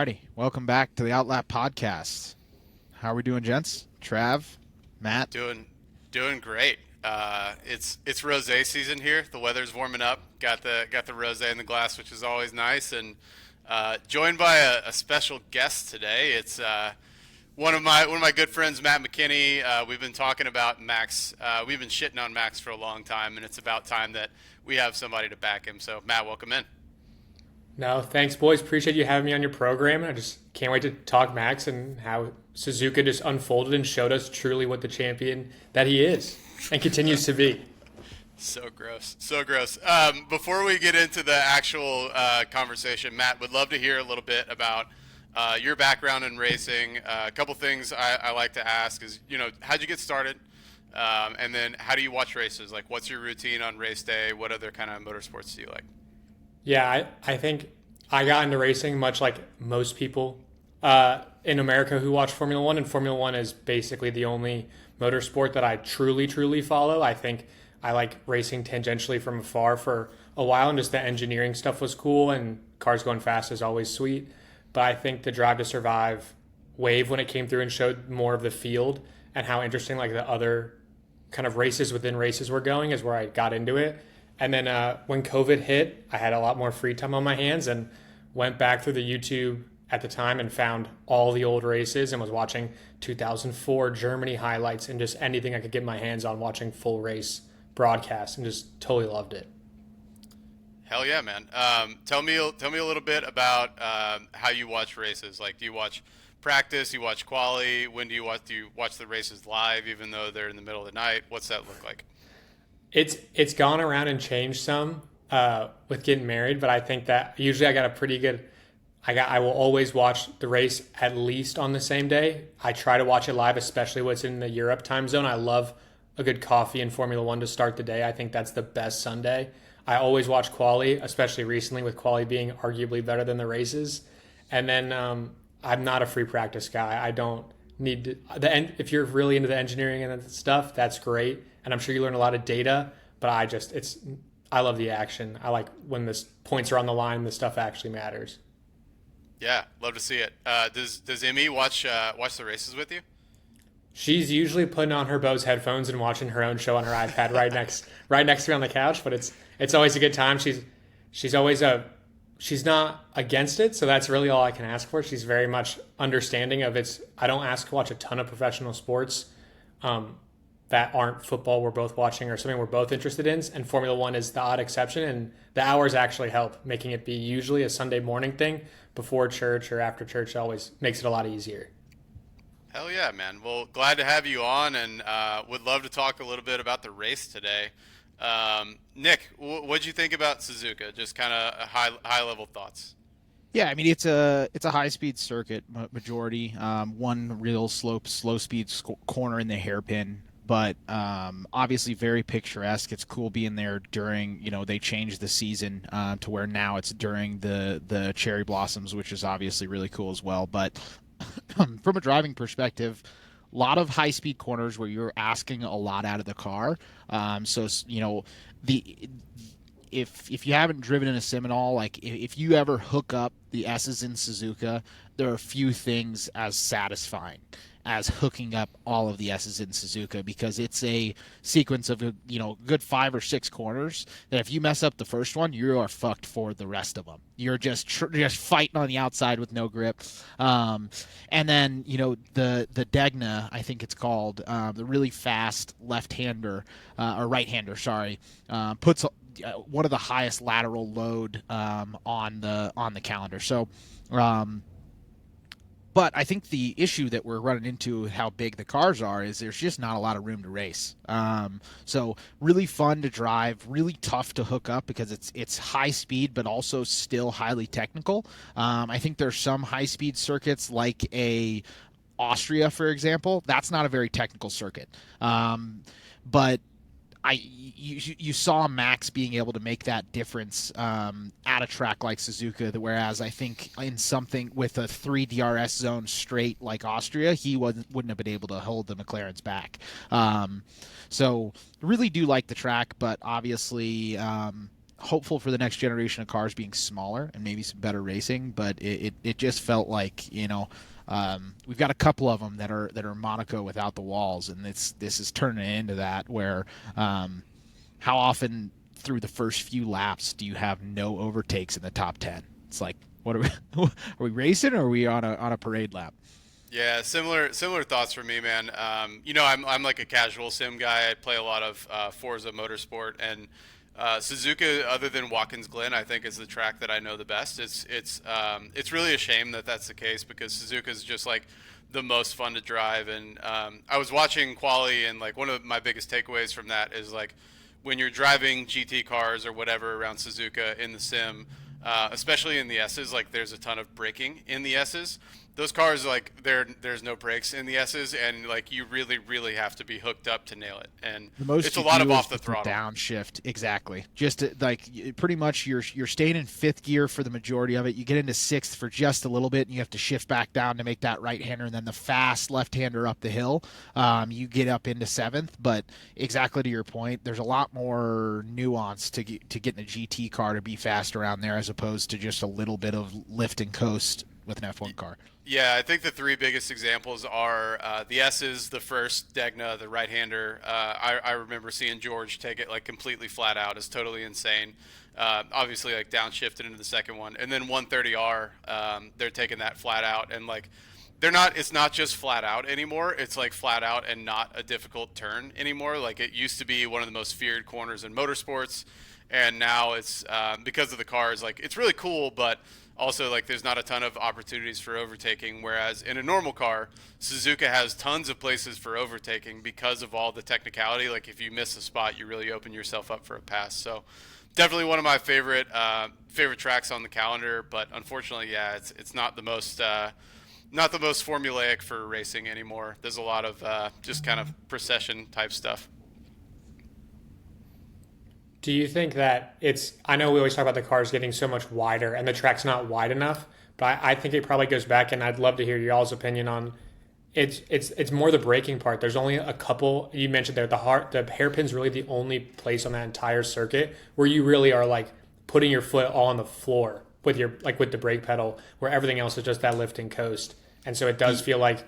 Alrighty, welcome back to the Outlap podcast. How are we doing, gents? Trav, Matt. Doing great. It's rosé season here. The weather's warming up. Got the rosé in the glass, which is always nice. And joined by a special guest today. It's one of my good friends, Matt McKenney. We've been talking about Max. We've been shitting on Max for a long time, and it's about time that we have somebody to back him. So Matt, welcome in. No, thanks, boys. Appreciate you having me on your program. I just can't wait to talk Max and how Suzuka just unfolded and showed us truly what the champion that he is and continues to be. So gross. So gross. Before we get into the actual conversation, Matt, would love to hear a little bit about your background in racing. A couple things I like to ask is, how'd you get started? And then how do you watch races? Like, what's your routine on race day? What other kind of motorsports do you like? Yeah, I think I got into racing much like most people in America who watch Formula One, and Formula One is basically the only motorsport that I truly follow. I think I like racing tangentially from afar for a while, and just the engineering stuff was cool, and cars going fast is always sweet. But I think the Drive to Survive wave, when it came through and showed more of the field and how interesting like the other kind of races within races were going, is where I got into it. And then when COVID hit, I had a lot more free time on my hands and went back through the YouTube at the time and found all the old races and was watching 2004 Germany highlights and just anything I could get my hands on, watching full race broadcasts, and just totally loved it. Hell yeah, man. Tell me a little bit about how you watch races. Like, do you watch practice? You watch quali? When do you watch? Do you watch the races live, even though they're in the middle of the night? What's that look like? It's gone around and changed some with getting married, but I think that usually I got a pretty good. I will always watch the race at least on the same day. I try to watch it live, especially when it's in the Europe time zone. I love a good coffee in Formula One to start the day. I think that's the best Sunday. I always watch quali, especially recently with quali being arguably better than the races. And then I'm not a free practice guy. I don't need to, if you're really into the engineering and that stuff, that's great. And I'm sure you learn a lot of data, but I love the action. I like when the points are on the line, the stuff actually matters. Yeah, love to see it. Does Emmy watch the races with you? She's usually putting on her Bose headphones and watching her own show on her iPad right next to me on the couch. But it's always a good time. She's not against it, so that's really all I can ask for. She's very much understanding of it. I don't ask to watch a ton of professional sports that aren't football we're both watching or something we're both interested in, and Formula One is the odd exception, and the hours actually help, making it be usually a Sunday morning thing before church or after church. Always makes it a lot easier. Hell yeah, man. Well, glad to have you on, and would love to talk a little bit about the race today. Nick, what'd you think about Suzuka? Just kind of high level thoughts. Yeah, I mean it's a high speed circuit majority. One real slow speed corner in the hairpin, but obviously very picturesque. It's cool being there during they changed the season to where now it's during the cherry blossoms, which is obviously really cool as well. But from a driving perspective, a lot of high speed corners where you're asking a lot out of the car. So the if you haven't driven in a sim at all, like if you ever hook up the S's in Suzuka, there are a few things as satisfying as hooking up all of the S's in Suzuka, because it's a sequence of good 5 or 6 corners that if you mess up the first one, you are fucked for the rest of them. You're just fighting on the outside with no grip. And then the Degna, I think it's called, the really fast left-hander or right-hander, sorry, puts one of the highest lateral load on the calendar. So. But I think the issue that we're running into with how big the cars are is there's just not a lot of room to race. So really fun to drive, really tough to hook up because it's high speed but also still highly technical. I think there's some high speed circuits like a Austria, for example. That's not a very technical circuit. But you saw Max being able to make that difference at a track like Suzuka, whereas I think in something with a 3 DRS zone straight like Austria, he wouldn't have been able to hold the McLarens back. So really do like the track, but obviously hopeful for the next generation of cars being smaller and maybe some better racing, but it just felt like, we've got a couple of them that are Monaco without the walls, and this is turning into that where how often through the first few laps do you have no overtakes in the top 10? It's like, what are we are we racing, or are we on a parade lap? Yeah, similar thoughts for me, man. I'm like a casual sim guy. I play a lot of Forza Motorsport, and Suzuka, other than Watkins Glen, I think is the track that I know the best. It's really a shame that that's the case, because Suzuka is just like the most fun to drive. And I was watching quali, and like one of my biggest takeaways from that is like when you're driving GT cars or whatever around Suzuka in the sim, especially in the S's, like there's a ton of braking in the S's. Those cars, like there's no brakes in the S's, and like you really have to be hooked up to nail it. And The most it's a you lot do of is off the just a throttle. downshift. Exactly. Just pretty much you're staying in fifth gear for the majority of it. You get into sixth for just a little bit, and you have to shift back down to make that right hander, and then the fast left hander up the hill. You get up into seventh, but exactly to your point, there's a lot more nuance to get in a GT car to be fast around there, as opposed to just a little bit of lift and coast with an F1 car. Yeah, I think the three biggest examples are the S's, the first Degna, the right-hander. I remember seeing George take it like completely flat out. It's totally insane. Obviously, like downshifted into the second one, and then 130R, they're taking that flat out, and like they're not. It's not just flat out anymore. It's like flat out and not a difficult turn anymore. Like it used to be one of the most feared corners in motorsports, and now it's because of the cars. Like it's really cool, but also like there's not a ton of opportunities for overtaking, whereas in a normal car Suzuka has tons of places for overtaking because of all the technicality. Like if you miss a spot, you really open yourself up for a pass. So definitely one of my favorite tracks on the calendar, but unfortunately, yeah, it's not the most formulaic for racing anymore. There's a lot of just kind of procession type stuff. Do you think that I know we always talk about the cars getting so much wider and the track's not wide enough, but I think it probably goes back, and I'd love to hear y'all's opinion on it's more the braking part. There's only a couple you mentioned there. The hairpin's really the only place on that entire circuit where you really are like putting your foot all on the floor with with the brake pedal, where everything else is just that lift and coast. And so it does feel like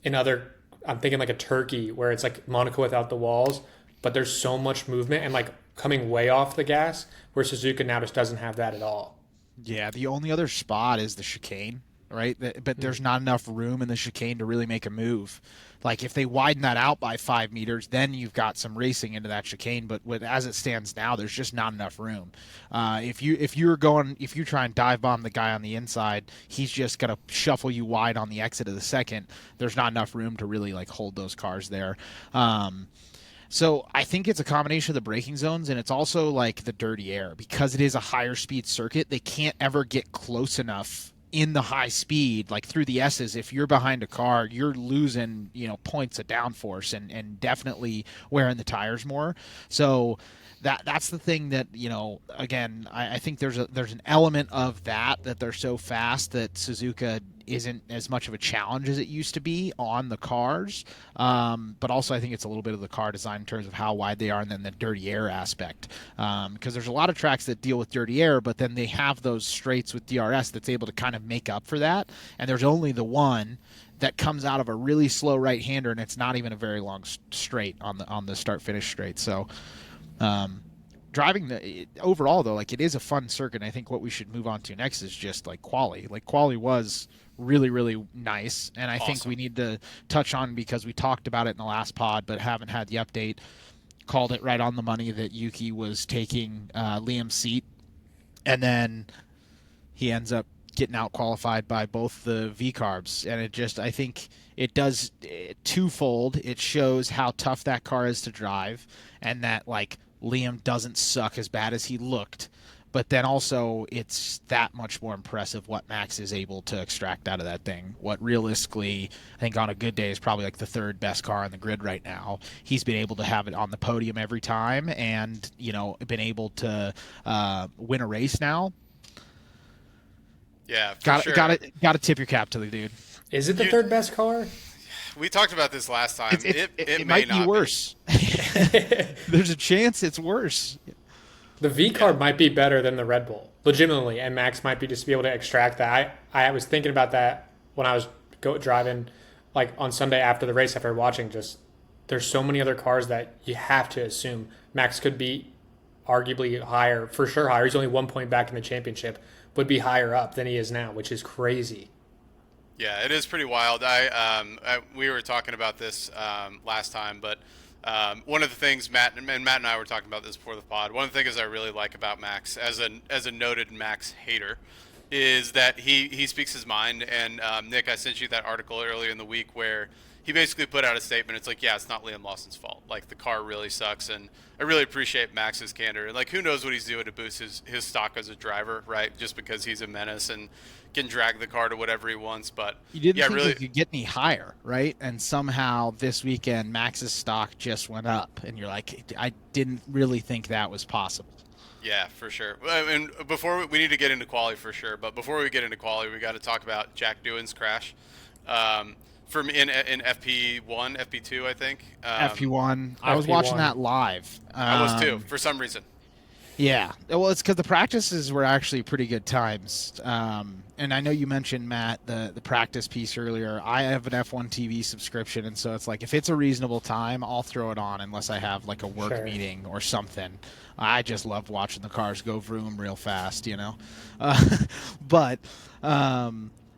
I'm thinking like a Turkey where it's like Monaco without the walls, but there's so much movement and like coming way off the gas, where Suzuka now just doesn't have that at all. Yeah, the only other spot is the chicane, right? But there's not enough room in the chicane to really make a move. Like if they widen that out by 5 meters, then you've got some racing into that chicane. But as it stands now, there's just not enough room. If you try and dive bomb the guy on the inside, he's just gonna shuffle you wide on the exit of the second. There's not enough room to really like hold those cars there. So I think it's a combination of the braking zones, and it's also like the dirty air, because it is a higher speed circuit. They can't ever get close enough in the high speed, like through the S's. If you're behind a car, you're losing, points of downforce and definitely wearing the tires more. So that's the thing that, again, I think there's an element of that they're so fast that Suzuka isn't as much of a challenge as it used to be on the cars. But also I think it's a little bit of the car design in terms of how wide they are, and then the dirty air aspect. Because there's a lot of tracks that deal with dirty air, but then they have those straights with DRS that's able to kind of make up for that. And there's only the one that comes out of a really slow right-hander, and it's not even a very long straight on the start-finish straight. So driving overall though, like it is a fun circuit. And I think what we should move on to next is just like quali. Like quali was really nice, and I think we need to touch on, because we talked about it in the last pod but haven't had the update. Called it right on the money that Yuki was taking Liam's seat, and then he ends up getting out qualified by both the V carbs. And I think it does twofold. It shows how tough that car is to drive, and that like Liam doesn't suck as bad as he looked. But then also it's that much more impressive what Max is able to extract out of that thing. What realistically, I think on a good day is probably like the third best car on the grid right now. He's been able to have it on the podium every time, and, been able to win a race now. Yeah, sure. Got to tip your cap to the dude. Is it the third best car? We talked about this last time. It may might not be worse. There's a chance it's worse. The V Yeah. carb might be better than the Red Bull, legitimately, and Max might be just be able to extract that. I was thinking about that when I was driving, like on Sunday after the race, after watching. Just there's so many other cars that you have to assume Max could be arguably higher, for sure higher. He's only 1 point back in the championship, would be higher up than he is now, which is crazy. Yeah, it is pretty wild. We were talking about this last time, but one of the things Matt and I were talking about this before the pod. One of the things I really like about Max, as a noted Max hater, is that he speaks his mind. And Nick, I sent you that article earlier in the week where he basically put out a statement. It's like, yeah, it's not Liam Lawson's fault. Like the car really sucks, and I really appreciate Max's candor. And like, who knows what he's doing to boost his stock as a driver, right? Just because he's a menace and can drag the car to whatever he wants. But You didn't yeah, think really, it could get any higher, right? And somehow this weekend, Max's stock just went up, and you're like, I didn't really think that was possible. yeah, for sure. And before we need to get into quali for sure, but before we get into quali, we got to talk about Jack Doohan's crash. From in FP1, FP2, I think. FP1, I was watching that live. I was too, for some reason. Yeah, well, it's because the practices were actually pretty good times. And I know you mentioned, Matt, the practice piece earlier. I have an F1 TV subscription, and so it's like if it's a reasonable time, I'll throw it on unless I have like a work Sure. meeting or something. I just love watching the cars go vroom real fast, you know. But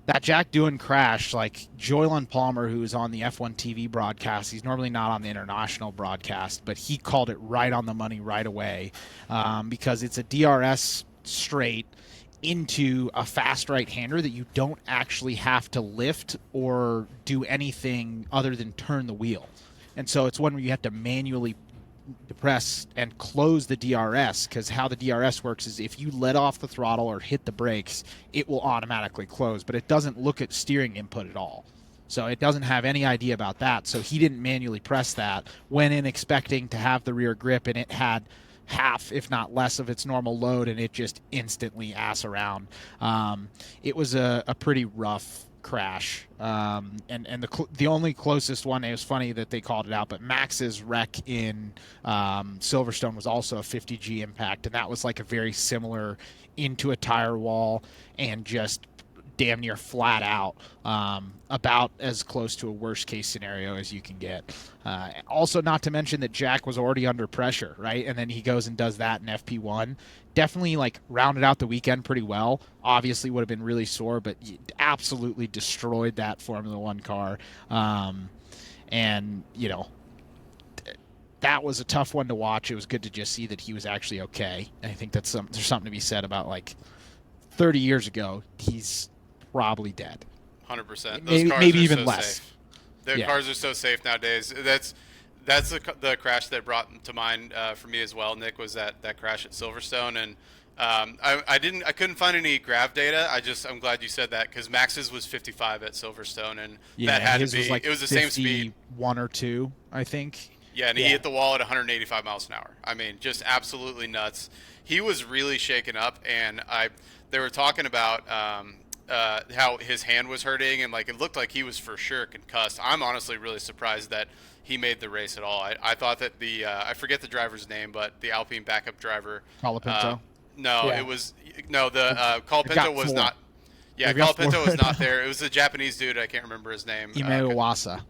that Jack Doohan crash, like Joylan Palmer, who is on the F1 TV broadcast, he's normally not on the international broadcast, but he called it right on the money right away because it's a DRS straight into a fast right-hander that you don't actually have to lift or do anything other than turn the wheel. And so it's one where you have to manually depress and close the DRS, because how the DRS works is if you let off the throttle or hit the brakes, it will automatically close, but it doesn't look at steering input at all. So it doesn't have any idea about that. So he didn't manually press that, went in expecting to have the rear grip, and it had half, if not less, of its normal load, and it just instantly ass around. It was a pretty rough crash, and the only closest one, it was funny that they called it out, but Max's wreck in Silverstone was also a 50G impact, and that was like a very similar into a tire wall and just damn near flat out, about as close to a worst case scenario as you can get. Also, not to mention that Jack was already under pressure, right? And then he goes and does that in FP1. Definitely like rounded out the weekend pretty well. Obviously would have been really sore, but absolutely destroyed that Formula One car. And, you know, that was a tough one to watch. It was good to just see that he was actually okay. And I think there's something to be said about like 30 years ago, he's probably dead. 100%. Those Maybe, cars maybe are even so less. safe. The Yeah. cars are so safe nowadays. That's the crash that brought to mind for me as well. Nick, was that crash at Silverstone, and I couldn't find any grav data. I'm glad you said that, because Max's was 55 at Silverstone, and Yeah, that had his to be was like it was the same speed. 51 or 2, I think. Yeah, and he Yeah. hit the wall at 185 miles an hour. I mean, just absolutely nuts. He was really shaken up, and they were talking about how his hand was hurting, and like it looked like he was for sure concussed. I'm honestly really surprised that he made the race at all. I thought that I forget the driver's name, but the Alpine backup driver. Colapinto. No, Yeah. it was no the They've got Colapinto was 4. not. Yeah, They've got Colapinto 4 was now. not there. It was a Japanese dude. I can't remember his name. Ime Iwasa.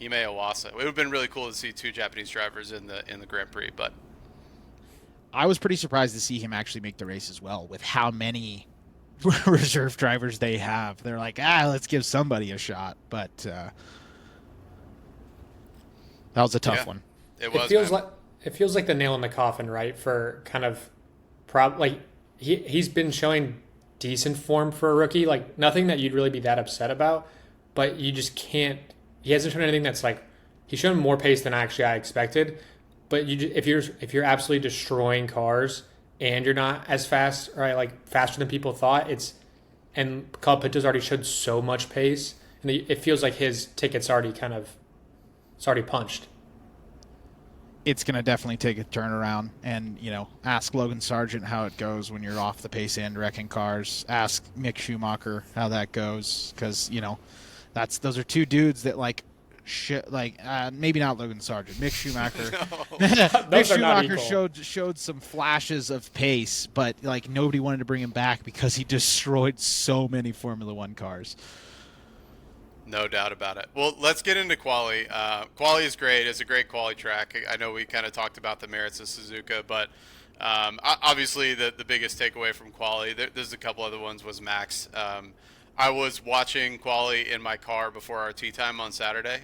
Ime Iwasa. It would have been really cool to see 2 Japanese drivers in the Grand Prix, but I was pretty surprised to see him actually make the race as well, with how many reserve drivers they have. They're like, let's give somebody a shot. But that was a tough Yeah. one. it It was. feels Man. like the nail in the coffin, right? For kind of like he's been showing decent form for a rookie, like nothing that you'd really be that upset about, but you just can't. He hasn't shown anything that's like he's shown more pace than actually I expected. But if you're absolutely destroying cars and you're not as fast, right? Like faster than people thought, and Colapinto's already showed so much pace, and it feels like his ticket's already it's already punched. It's going to definitely take a turnaround. And, you know, ask Logan Sargent how it goes when you're off the pace end wrecking cars. Ask Mick Schumacher how that goes, because, you know, those are 2 dudes that, like, maybe not Logan Sargent, Mick Schumacher. No. Mick Those are not Schumacher equal. showed some flashes of pace, but like nobody wanted to bring him back because he destroyed so many Formula One cars. No doubt about it. Well, let's get into quali. Quali is great. It's a great quali track. I know we kind of talked about the merits of Suzuka, but obviously the biggest takeaway from quali, there's a couple other ones, was Max. I was watching quali in my car before our tea time on Saturday.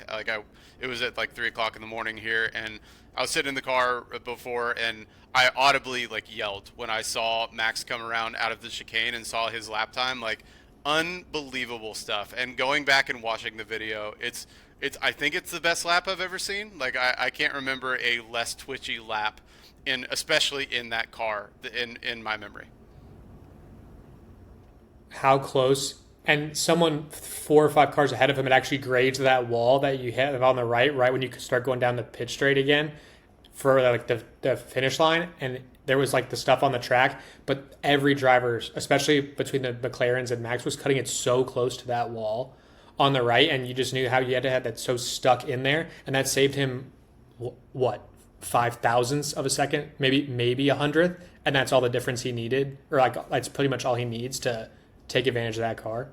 It was at like 3 o'clock in the morning here, and I was sitting in the car before, and I audibly like yelled when I saw Max come around out of the chicane and saw his lap time. Like, unbelievable stuff. And going back and watching the video, it's I think it's the best lap I've ever seen. Like, I can't remember a less twitchy lap, in especially in that car, in my memory. How close. And someone 4 or 5 cars ahead of him, it actually grades that wall that you have on the right when you start going down the pit straight again for like the finish line. And there was like the stuff on the track, but every driver, especially between the McLarens and Max, was cutting it so close to that wall on the right, and you just knew how you had to have that so stuck in there, and that saved him what 5 thousandths of a second, maybe 100th, and that's all the difference he needed, or like that's pretty much all he needs to take advantage of that car.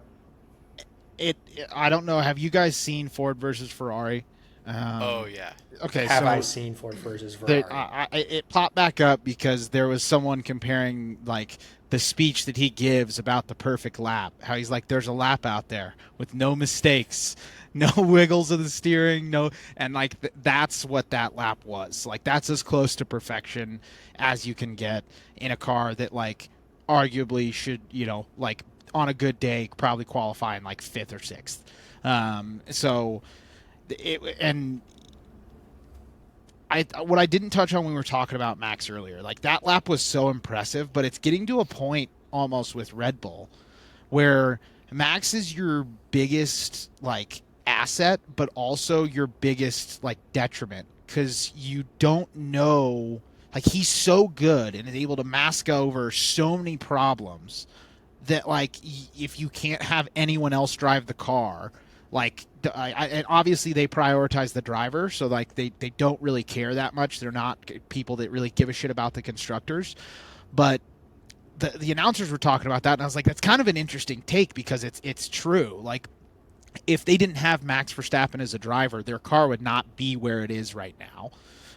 I don't know. Have you guys seen Ford versus Ferrari? Oh Um, yeah. okay, Have I so seen Ford versus the Ferrari? it popped back up because there was someone comparing like the speech that he gives about the perfect lap. How he's like, "There's a lap out there with no mistakes, no wiggles of the steering, no," and like that's what that lap was. Like that's as close to perfection as you can get in a car that like arguably should, like on a good day probably qualify in like fifth or sixth. So and what I didn't touch on when we were talking about Max earlier, like that lap was so impressive, but it's getting to a point almost with Red Bull where Max is your biggest like asset, but also your biggest like detriment because you don't know. Like he's so good and is able to mask over so many problems that like if you can't have anyone else drive the car, like and obviously they prioritize the driver, so like they don't really care that much. They're not people that really give a shit about the constructors, but the announcers were talking about that, and I was like, that's kind of an interesting take because it's true. Like if they didn't have Max Verstappen as a driver, their car would not be where it is right now.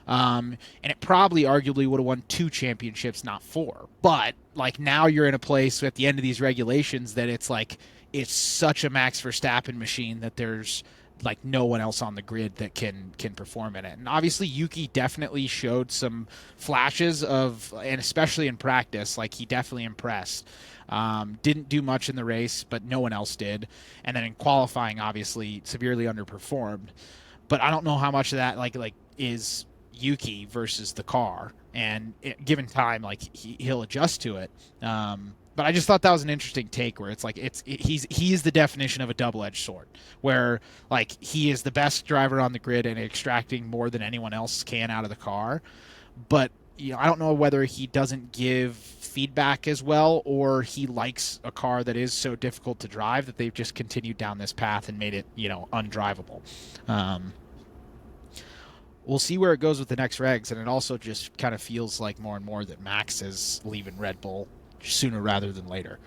And it probably arguably would have won 2 championships, not 4. But like now you're in a place at the end of these regulations that it's like it's such a Max Verstappen machine that there's like no one else on the grid that can perform in it. And obviously Yuki definitely showed some flashes of, and especially in practice, like he definitely impressed. Didn't do much in the race, but no one else did. And then in qualifying, obviously severely underperformed. But I don't know how much of that like is Yuki versus the car, and given time, like he'll adjust to it. But I just thought that was an interesting take where it's like he is the definition of a double-edged sword, where like he is the best driver on the grid and extracting more than anyone else can out of the car, but I don't know whether he doesn't give feedback as well or he likes a car that is so difficult to drive that they've just continued down this path and made it undrivable. Um, we'll see where it goes with the next regs, and it also just kind of feels like more and more that Max is leaving Red Bull sooner rather than later.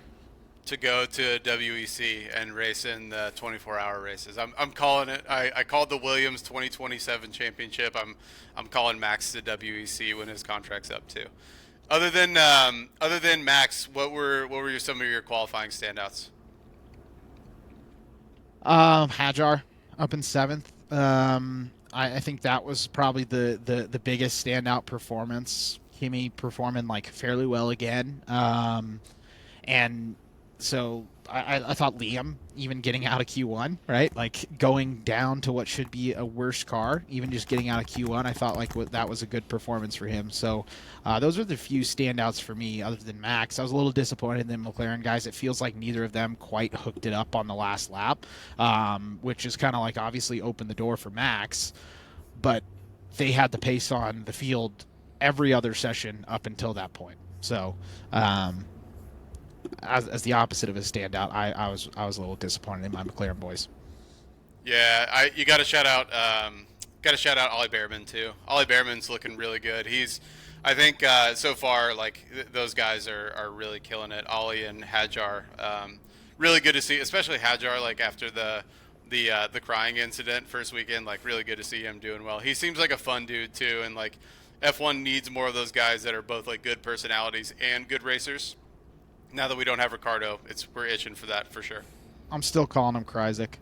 To go to WEC and race in the 24-hour races. I'm calling it. I called the Williams 2027 championship. I'm calling Max to WEC when his contract's up too. Other than Max, what were some of your qualifying standouts? Hajar up in seventh. I think that was probably the biggest standout performance. Kimi performing like fairly well again. And so I thought Liam even getting out of Q1, right? Like going down to what should be a worse car, even just getting out of Q1, I thought like that was a good performance for him. So those are the few standouts for me other than Max. I was a little disappointed in the McLaren guys. It feels like neither of them quite hooked it up on the last lap, which is kind of like obviously opened the door for Max, but they had the pace on the field every other session up until that point. So, as the opposite of a standout, I was a little disappointed in my McLaren boys. Yeah, you got to shout out Ollie Behrman too. Ollie Behrman's looking really good. I think so far like those guys are really killing it. Ollie and Hajar, really good to see, especially Hajar like after the crying incident first weekend. Like really good to see him doing well. He seems like a fun dude too, and like F1 needs more of those guys that are both like good personalities and good racers. Now that we don't have Ricardo, we're itching for that for sure. I'm still calling him Kryzik.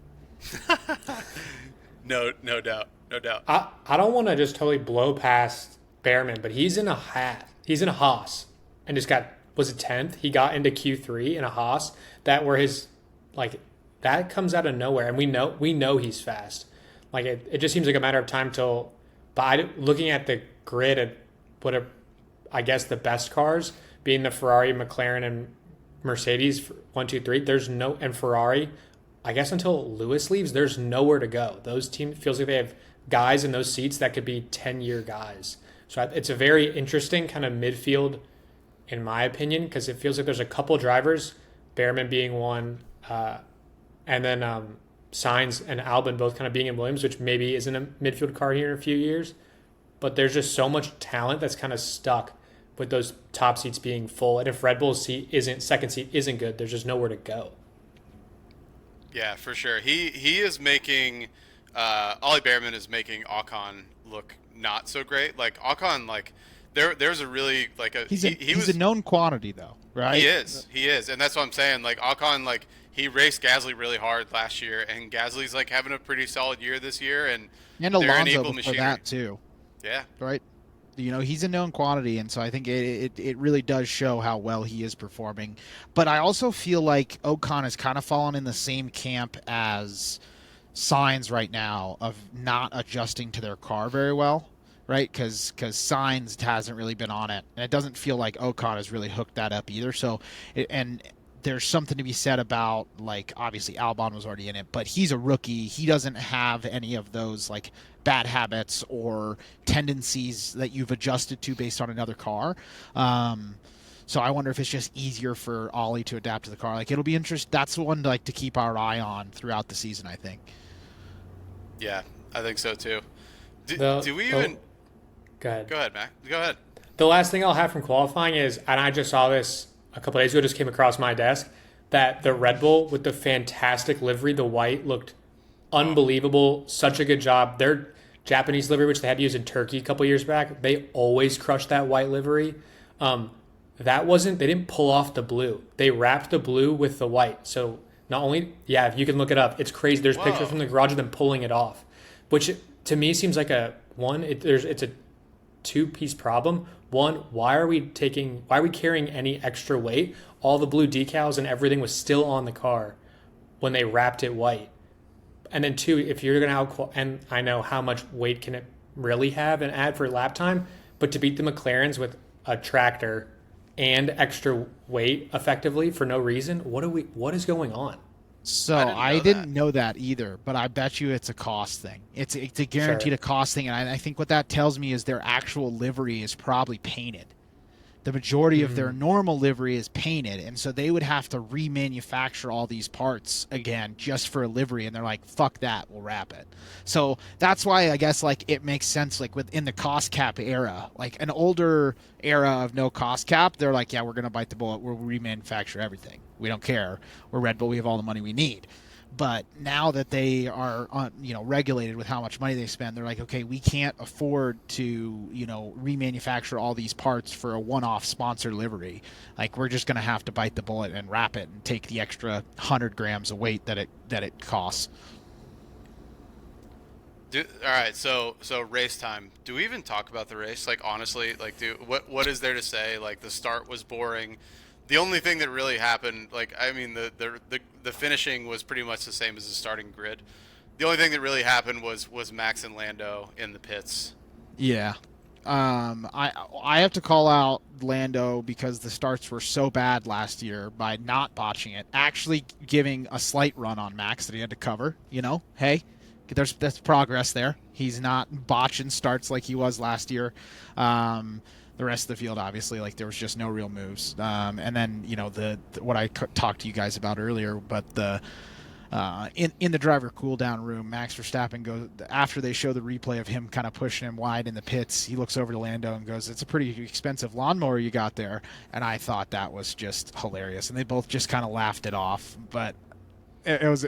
No doubt, no doubt. I don't want to just totally blow past Behrman, but he's in a hat. He's in a Haas and just got, was it 10th? He got into Q3 in a Haas that where his, like, that comes out of nowhere. And we know he's fast. Like, it just seems like a matter of time till, looking at the grid at what are, I guess, the best cars being the Ferrari, McLaren, and Mercedes, 1, 2, 3, and Ferrari, I guess until Lewis leaves, there's nowhere to go. Those teams feels like they have guys in those seats that could be 10-year guys. So it's a very interesting kind of midfield, in my opinion, because it feels like there's a couple drivers, Behrman being one, and then Sainz and Albon both kind of being in Williams, which maybe isn't a midfield car here in a few years. But there's just so much talent that's kind of stuck with those top seats being full. And if Red Bull's second seat isn't good, there's just nowhere to go. Yeah, for sure. He is making Ollie Behrman is making Ocon look not so great. Like Ocon, like there's a really like a He's was a known quantity though, right? He is, and that's what I'm saying. Like Ocon, like he raced Gasly really hard last year, and Gasly's like having a pretty solid year this year, and they're an Alonso equal before machinery. that too. Yeah, Right. He's a known quantity, and so I think it really does show how well he is performing. But I also feel like Ocon has kind of fallen in the same camp as Sainz right now of not adjusting to their car very well, right? Because Sainz hasn't really been on it, and it doesn't feel like Ocon has really hooked that up either. So, and there's something to be said about, like, obviously Albon was already in it, but he's a rookie. He doesn't have any of those like bad habits or tendencies that you've adjusted to based on another car. So I wonder if it's just easier for Ollie to adapt to the car. Like, it'll be interesting. That's the one to keep our eye on throughout the season, I think. yeah, I think so too. Do we Oh, even? go ahead. Go ahead, Mac. Go ahead. The last thing I'll have from qualifying is, and I just saw this a couple days ago, just came across my desk, that the Red Bull with the fantastic livery, the white, looked unbelievable. Such a good job. Their Japanese livery, which they had to use in Turkey a couple years back, they always crushed that white livery. They didn't pull off the blue. They wrapped the blue with the white. So not only, yeah, if you can look it up, it's crazy. There's pictures from the garage of them pulling it off, which to me seems like it's a two-piece problem. One, why are we carrying any extra weight? All the blue decals and everything was still on the car when they wrapped it white. And then two, if you're going to and I know how much weight can it really have and add for lap time, but to beat the McLarens with a tractor and extra weight effectively for no reason, what is going on? So I I didn't know didn't know that either, but I bet you it's a cost thing. It's a guaranteed Sure. a cost thing, and I think what that tells me is their actual livery is probably painted. The majority of their normal livery is painted, and so they would have to remanufacture all these parts again just for a livery, and they're like, fuck that, we'll wrap it. So that's why I guess like it makes sense, like within the cost cap era, like an older era of no cost cap, they're like, yeah, we're gonna bite the bullet, we'll remanufacture everything, we don't care, we're Red Bull, we have all the money we need. But now that they are, regulated with how much money they spend, they're like, okay, we can't afford to, remanufacture all these parts for a one-off sponsor livery. Like, we're just going to have to bite the bullet and wrap it and take the extra 100 grams of weight that it costs. All right, so race time. Do we even talk about the race? Like honestly, like what is there to say? Like the start was boring. The only thing that really happened, like I mean, the finishing was pretty much the same as the starting grid. The only thing that really happened was Max and Lando in the pits. Yeah. I have to call out Lando because the starts were so bad last year by not botching it, actually giving a slight run on Max that he had to cover. Hey, that's progress there. He's not botching starts like he was last year. The rest of the field, obviously, like there was just no real moves. And then what I talked to you guys about earlier, but In the driver cool down room, Max Verstappen goes after they show the replay of him kind of pushing him wide in the pits. He looks over to Lando and goes, "It's a pretty expensive lawnmower you got there," and I thought that was just hilarious. And they both just kind of laughed it off, but it was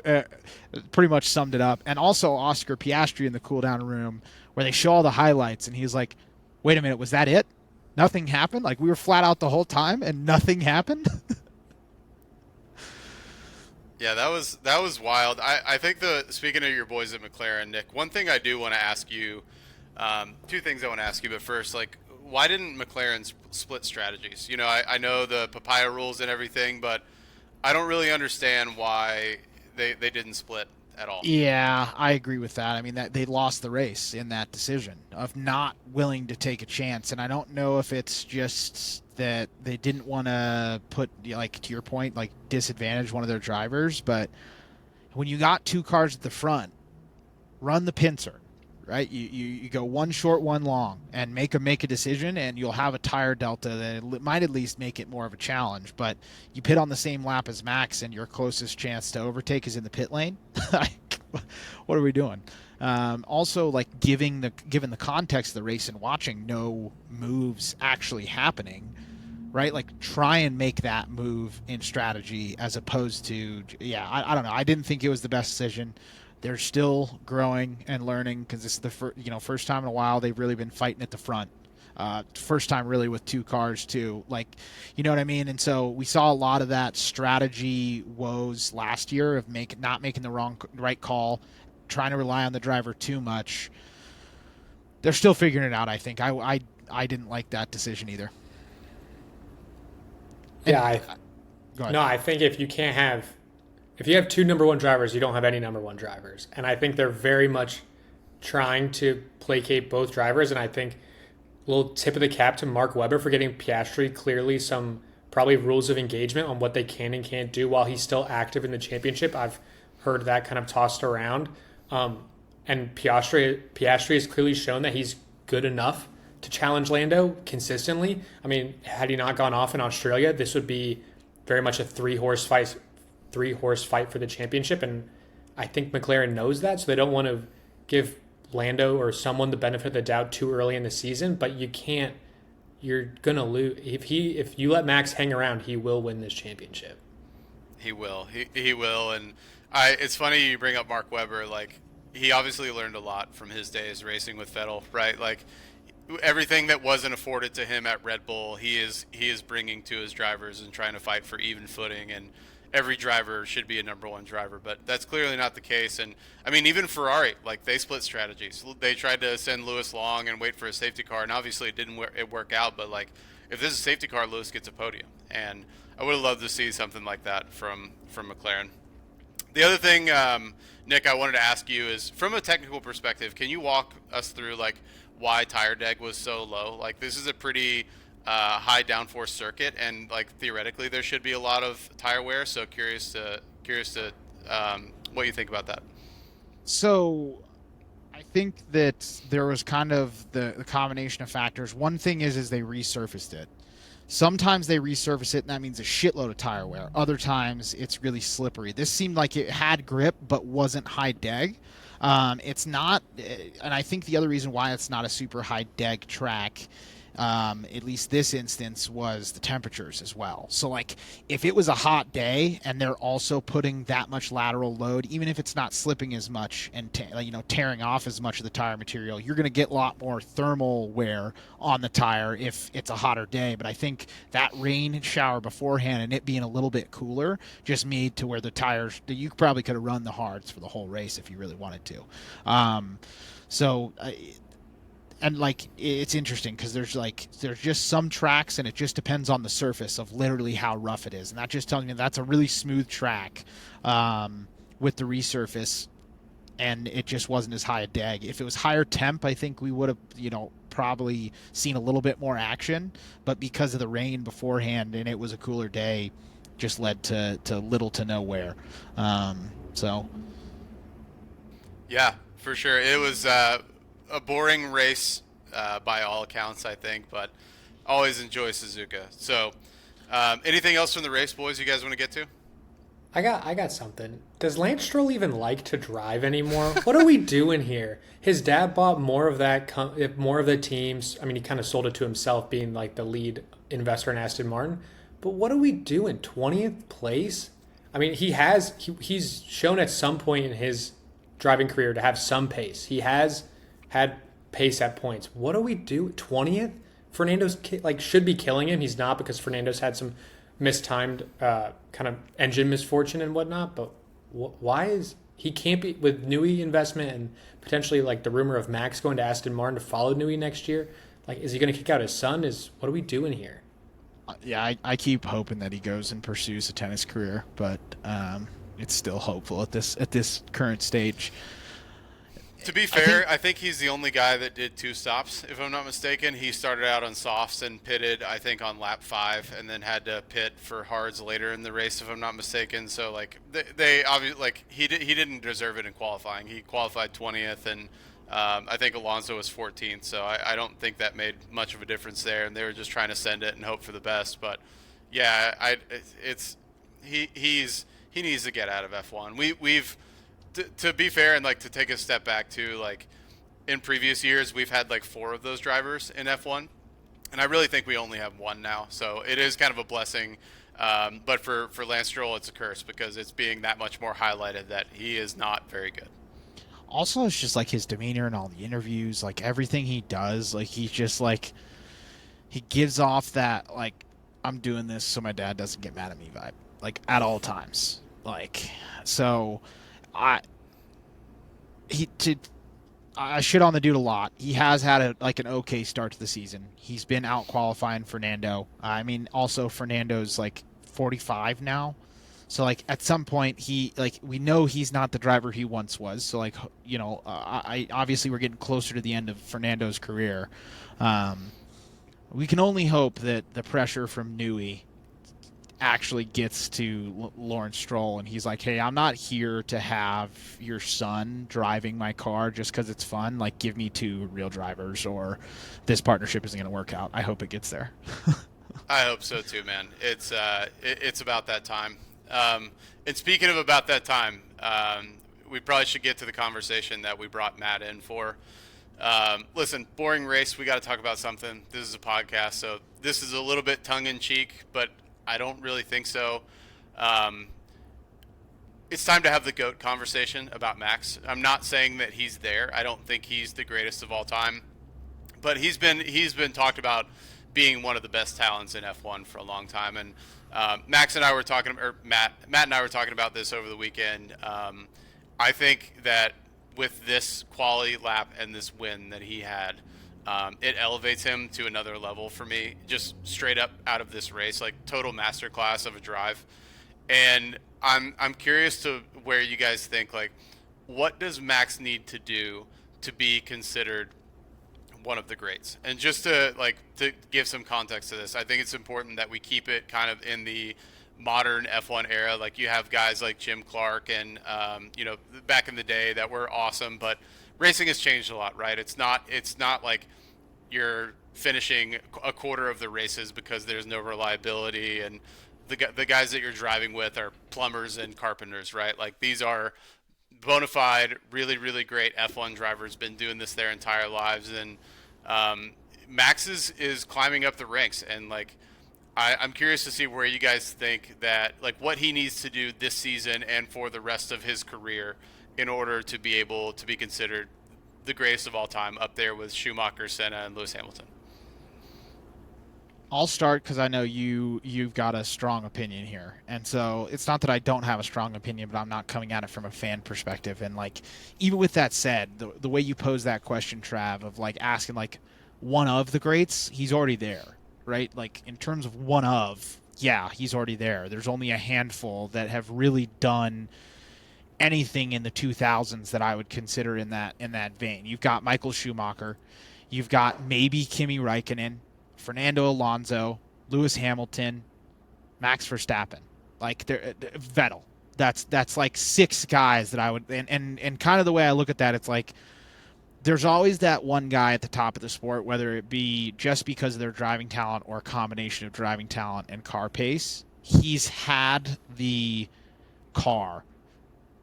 pretty much summed it up. And also Oscar Piastri in the cool down room where they show all the highlights, and he's like, "Wait a minute, was that it? Nothing happened? Like we were flat out the whole time and nothing happened?" Yeah, that was wild. I think speaking of your boys at McLaren, Nick, one thing I do want to ask you, two things I want to ask you, but first, like, why didn't McLaren split strategies? You know, I know the papaya rules and everything, but I don't really understand why they didn't split at all. Yeah, I agree with that. I mean, that they lost the race in that decision of not willing to take a chance, and I don't know if it's just that they didn't want to put, like to your point, like disadvantage one of their drivers. But when you got two cars at the front, run the pincer, right? You go one short, one long, and make a decision, and you'll have a tire delta that might at least make it more of a challenge. But you pit on the same lap as Max, and your closest chance to overtake is in the pit lane. What are we doing? Also, like given the context of the race and watching no moves actually happening, right? Like try and make that move in strategy as opposed to, yeah, I don't know. I didn't think it was the best decision. They're still growing and learning because this is the first time in a while they've really been fighting at the front. First time really with two cars too, like, you know what I mean? And so we saw a lot of that strategy woes last year of not making the right call, trying to rely on the driver too much. They're still figuring it out, I think. I didn't like that decision either. Yeah, Go ahead. no, I think if you have two number one drivers, you don't have any number one drivers. And I think they're very much trying to placate both drivers. And I think a little tip of the cap to Mark Webber for getting Piastri clearly some probably rules of engagement on what they can and can't do while he's still active in the championship. I've heard that kind of tossed around. And Piastri has clearly shown that he's good enough to challenge Lando consistently. I mean, had he not gone off in Australia, this would be very much a three-horse fight for the championship. And I think McLaren knows that, so they don't want to give Lando or someone the benefit of the doubt too early in the season. But you're gonna lose if you let Max hang around. He will win this championship. He will. He will. And it's funny you bring up Mark Webber. Like, he obviously learned a lot from his days racing with Vettel, right? Like, everything that wasn't afforded to him at Red Bull, he is bringing to his drivers and trying to fight for even footing. And every driver should be a number one driver, but that's clearly not the case. And I mean, even Ferrari, like, they split strategies. They tried to send Lewis long and wait for a safety car, and obviously it didn't work out. But like, if this is a safety car, Lewis gets a podium, and I would have loved to see something like that from McLaren. The other thing, Nick, I wanted to ask you is, from a technical perspective, can you walk us through like why tire deg was so low? Like, this is a pretty high downforce circuit, and like theoretically there should be a lot of tire wear. So curious to what you think about that. So I think that there was kind of the combination of factors. One thing is they resurfaced it. Sometimes they resurface it, and that means a shitload of tire wear. Other times, it's really slippery. This seemed like it had grip, but wasn't high deg. It's not, and I think the other reason why it's not a super high deg track, at least this instance, was the temperatures as well. So, like, if it was a hot day and they're also putting that much lateral load, even if it's not slipping as much and tearing off as much of the tire material, you're going to get a lot more thermal wear on the tire if it's a hotter day. But I think that rain shower beforehand and it being a little bit cooler just made to where the tires, you probably could have run the hards for the whole race if you really wanted to. And like, it's interesting because there's just some tracks and it just depends on the surface of literally how rough it is, and that just tells me that's a really smooth track with the resurface, and it just wasn't as high a deg. If it was higher temp, I think we would have probably seen a little bit more action, but because of the rain beforehand and it was a cooler day, just led to little to no wear. So yeah, for sure, it was a boring race by all accounts, I think, but always enjoy Suzuka. So anything else from the race, boys, you guys want to get to? I got something. Does Lance Stroll even like to drive anymore? What are we doing here? His dad bought more of more of the teams. I mean, he kind of sold it to himself, being like the lead investor in Aston Martin. But what are we doing? 20th place? I mean, he's shown at some point in his driving career to have some pace. He has had pace at points. What do we do? 20th? Fernando's like should be killing him. He's not, because Fernando's had some mistimed kind of engine misfortune and whatnot. But why is he can't be with Newey investment and potentially like the rumor of Max going to Aston Martin to follow Newey next year? Like, is he going to kick out his son? What are we doing here? Yeah, I keep hoping that he goes and pursues a tennis career, but it's still hopeful at this current stage. To be fair, I think he's the only guy that did two stops, if I'm not mistaken. He started out on softs and pitted, I think, on lap 5, and then had to pit for hards later in the race, if I'm not mistaken. So, like, they obviously, like, he didn't deserve it in qualifying. He qualified 20th, and I think Alonso was 14th. So I don't think that made much of a difference there, and they were just trying to send it and hope for the best. But yeah, he needs to get out of F1. We've to be fair, and like to take a step back too, like in previous years we've had like 4 of those drivers in F1, and I really think we only have one now. So it is kind of a blessing, but for Lance Stroll it's a curse, because it's being that much more highlighted that he is not very good. Also, it's just like his demeanor in all the interviews, like everything he does, like he's just like he gives off that like I'm doing this so my dad doesn't get mad at me vibe, like at all times. Like so I he to I shit on the dude a lot. He has had an okay start to the season. He's been out qualifying Fernando. I mean, also Fernando's like 45 now, so like at some point we know he's not the driver he once was. So like I obviously we're getting closer to the end of Fernando's career. We can only hope that the pressure from Newey actually gets to Lawrence Stroll, and he's like, hey, I'm not here to have your son driving my car just because it's fun. Like, give me 2 real drivers, or this partnership isn't going to work out. I hope it gets there. I hope so too, man. It's about that time. And speaking of about that time, we probably should get to the conversation that we brought Matt in for. Listen, boring race. We got to talk about something. This is a podcast, so this is a little bit tongue in cheek, but I don't really think so. It's time to have the GOAT conversation about Max. I'm not saying that he's there. I don't think he's the greatest of all time, but he's been talked about being one of the best talents in F1 for a long time. And Max and I were talking, or Matt and I were talking about this over the weekend. I think that with this quality lap and this win that he had, it elevates him to another level for me, just straight up out of this race, like total masterclass of a drive. And I'm curious to where you guys think, like, what does Max need to do to be considered one of the greats? And just to give some context to this, I think it's important that we keep it kind of in the modern F1 era. Like, you have guys like Jim Clark and back in the day that were awesome, but racing has changed a lot, right? It's not like you're finishing a quarter of the races because there's no reliability, and the guys that you're driving with are plumbers and carpenters, right? Like, these are bona fide, really, really great F1 drivers, been doing this their entire lives, and Max is climbing up the ranks, and like I'm curious to see where you guys think that, like, what he needs to do this season and for the rest of his career in order to be able to be considered the greatest of all time, up there with Schumacher, Senna, and Lewis Hamilton. I'll start because I know you've got a strong opinion here, and so it's not that I don't have a strong opinion, but I'm not coming at it from a fan perspective. And like, even with that said, the way you pose that question, Trav, of like asking like one of the greats, he's already there, right? Like, in terms of one of, yeah, he's already there. There's only a handful that have really done anything in the 2000s that I would consider in that vein. You've got Michael Schumacher, you've got maybe Kimi Räikkönen, Fernando Alonso, Lewis Hamilton, Max Verstappen, like Vettel. That's like 6 guys that I would, and kind of the way I look at that, it's like there's always that one guy at the top of the sport, whether it be just because of their driving talent or a combination of driving talent and car pace. He's had the car